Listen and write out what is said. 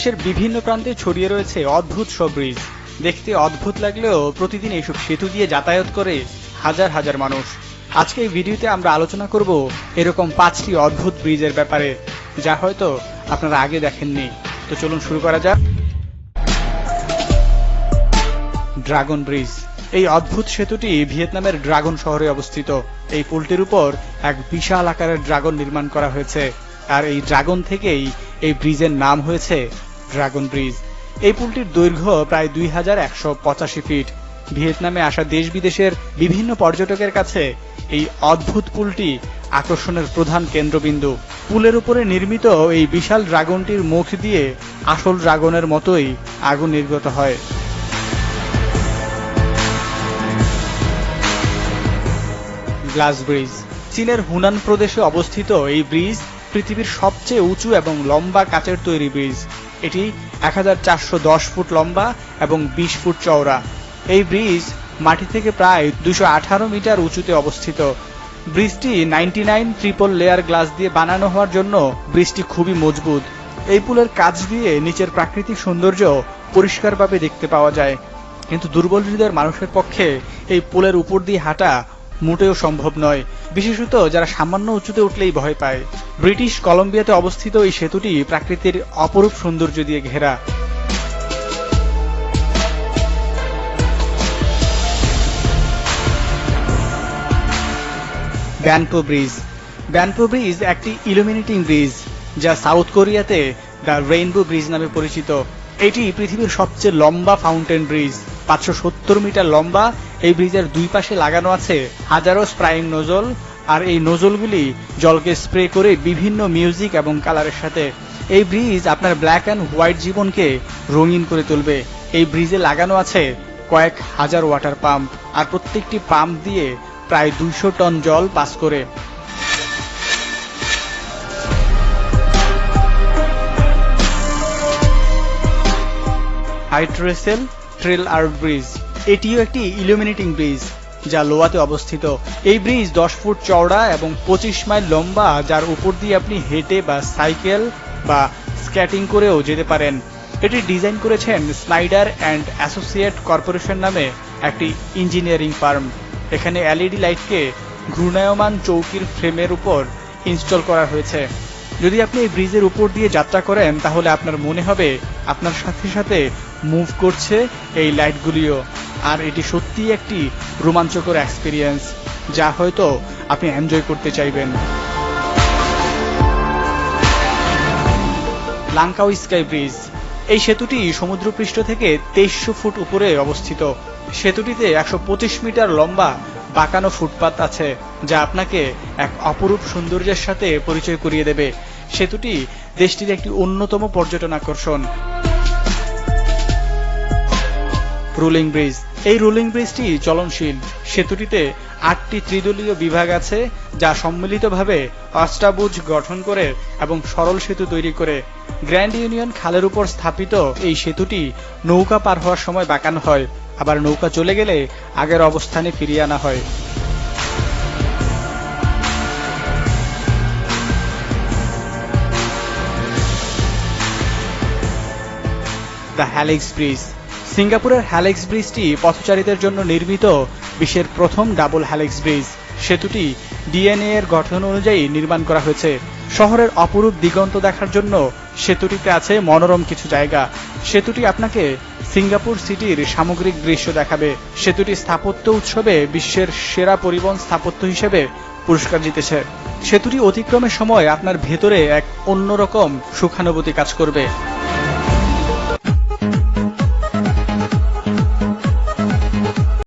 বিশ্বের বিভিন্ন প্রান্তে ছড়িয়ে রয়েছে অদ্ভুত সব ব্রিজ। দেখতে অদ্ভুত লাগলেও প্রতিদিন এইসব সেতু দিয়ে যাতায়াত করে হাজার হাজার মানুষ। আজকে এই ভিডিওতে আমরা আলোচনা করব এরকম 5টি অদ্ভুত ব্রিজের ব্যাপারে, যা হয়তো আপনারা আগে দেখেননি। তো চলুন শুরু করা যাক। Dragon bridge. এই অদ্ভুত সেতুটি ভিয়েতনামের ড্রাগন শহরে অবস্থিত। এই পুলটির উপর এক বিশাল আকারের ড্রাগন নির্মাণ করা হয়েছে, আর এই ড্রাগন থেকেই এই ব্রিজের নাম হয়েছে ড্রাগন ব্রিজ। এই পুলটির দৈর্ঘ্য প্রায় 2185 ফিট। ভিয়েতনামে আসা দেশ বিদেশের বিভিন্ন পর্যটকের কাছে এই অদ্ভুত পুলটি আকর্ষণের প্রধান কেন্দ্রবিন্দু। পুলের উপরে নির্মিত এই বিশাল ড্রাগনটির মুখ দিয়ে আসল ড্রাগনের মতোই আগুন নির্গত হয়। Glass bridge. চীনের হুনান প্রদেশে অবস্থিত এই ব্রিজ পৃথিবীর সবচেয়ে উঁচু এবং লম্বা কাচের তৈরি ব্রিজ। এটি 1410 ফুট লম্বা এবং 20 ফুট চওড়া। এই ব্রিজ মাটি থেকে প্রায় 218 মিটার উঁচুতে অবস্থিত। ব্রিজটি 99 ট্রিপল লেয়ার গ্লাস দিয়ে বানানো হওয়ার জন্য ব্রিজটি খুবই মজবুত। এই পুলের কাছ দিয়ে নিচের প্রাকৃতিক সৌন্দর্য পরিষ্কারভাবে দেখতে পাওয়া যায়, কিন্তু দুর্বল হৃদয়ের মানুষের পক্ষে এই পুলের উপর দিয়ে হাঁটা মোটেও সম্ভব নয়, বিশেষত যারা সামান্য উঁচুতে উঠলেই ভয় পায়। ব্রিটিশ কলম্বিয়াতে অবস্থিত এই সেতুটি প্রাকৃতির অপরূপ সৌন্দর্য দিয়ে ঘেরা। ব্যানপো ব্রিজ। ব্যানপো ব্রিজ একটি ইলুমিনেটিং ব্রিজ, যা সাউথ কোরিয়াতে দ্য রেইনবো ব্রিজ নামে পরিচিত। এটি পৃথিবীর সবচেয়ে লম্বা ফাউন্টেন ব্রিজ। 570 মিটার লম্বা এই ব্রিজের দুই পাশে লাগানো আছে হাজারো স্প্রাইং নোজল, আর এই নোজলগুলি জলকে স্প্রে করে বিভিন্ন মিউজিক এবং কালারের সাথে। এই ব্রিজ আপনার ব্ল্যাক অ্যান্ড হোয়াইট জীবনকে রঙিন করে তুলবে। এই ব্রিজে লাগানো আছে কয়েক হাজার ওয়াটার পাম্প, আর প্রত্যেকটি পাম্প দিয়ে প্রায় 200 টন জল পাস করে। হাইট্রেসেল ট্রেল আর্ট ব্রিজ। এটিও একটি ইলুমিনেটিং ব্রিজ, যা লোয়াতে অবস্থিত। এই ব্রিজ 10 ফুট চওড়া এবং 25 মাইল লম্বা, যার উপর দিয়ে আপনি হেঁটে বা সাইকেল বা স্কেটিং করেও যেতে পারেন। এটি ডিজাইন করেছেন স্নাইডার অ্যান্ড অ্যাসোসিয়েট কর্পোরেশন নামে একটি ইঞ্জিনিয়ারিং ফার্ম। এখানে এলইডি লাইটকে ঘূর্ণায়মান চৌকির ফ্রেমের উপর ইনস্টল করা হয়েছে। যদি আপনি এই ব্রিজের উপর দিয়ে যাত্রা করেন, তাহলে আপনার মনে হবে আপনার সাথে সাথে মুভ করছে এই লাইটগুলিও, আর এটি সত্যিই একটি রোমাঞ্চকর এক্সপিরিয়েন্স, যা হয়তো আপনি এনজয় করতে চাইবেন। লাংকাও স্কাই ব্রিজ। এই সেতুটি সমুদ্রপৃষ্ঠ থেকে 2300 ফুট উপরে অবস্থিত। সেতুটিতে 125 মিটার লম্বা বাঁকানো ফুটপাত আছে, যা আপনাকে এক অপরূপ সৌন্দর্যের সাথে পরিচয় করিয়ে দেবে। সেতুটি দেশটির একটি অন্যতম পর্যটন আকর্ষণ। Ruling bridge. এই রুলিং ব্রিজটি চলনশীল। সেতুটিতে 8টি ত্রিদলীয় বিভাগ আছে, যা সম্মিলিতভাবে অষ্টাভুজ গঠন করে এবং সরল সেতু তৈরি করে। গ্র্যান্ড ইউনিয়ন খালের উপর স্থাপিত এই সেতুটি নৌকা পার হওয়ার সময় বাঁকানো হয়, আবার নৌকা চলে গেলে আগের অবস্থানে ফিরিয়ে আনা হয়। The helix bridge. সিঙ্গাপুরের হ্যালিক্স ব্রিজটি পথচারীদের জন্য নির্মিত বিশ্বের প্রথম ডাবল হ্যালিক্স ব্রিজ। সেতুটি ডিএনএ এর গঠন অনুযায়ী নির্মাণ করা হয়েছে। শহরের অপরূপ দিগন্ত দেখার জন্য সেতুটিতে আছে মনোরম কিছু জায়গা। সেতুটি আপনাকে সিঙ্গাপুর সিটির সামগ্রিক দৃশ্য দেখাবে। সেতুটি স্থাপত্য উৎসবে বিশ্বের সেরা পরিবহন স্থাপত্য হিসেবে পুরস্কার জিতেছে। সেতুটি অতিক্রমের সময় আপনার ভেতরে এক অন্যরকম সুখানুভূতি কাজ করবে।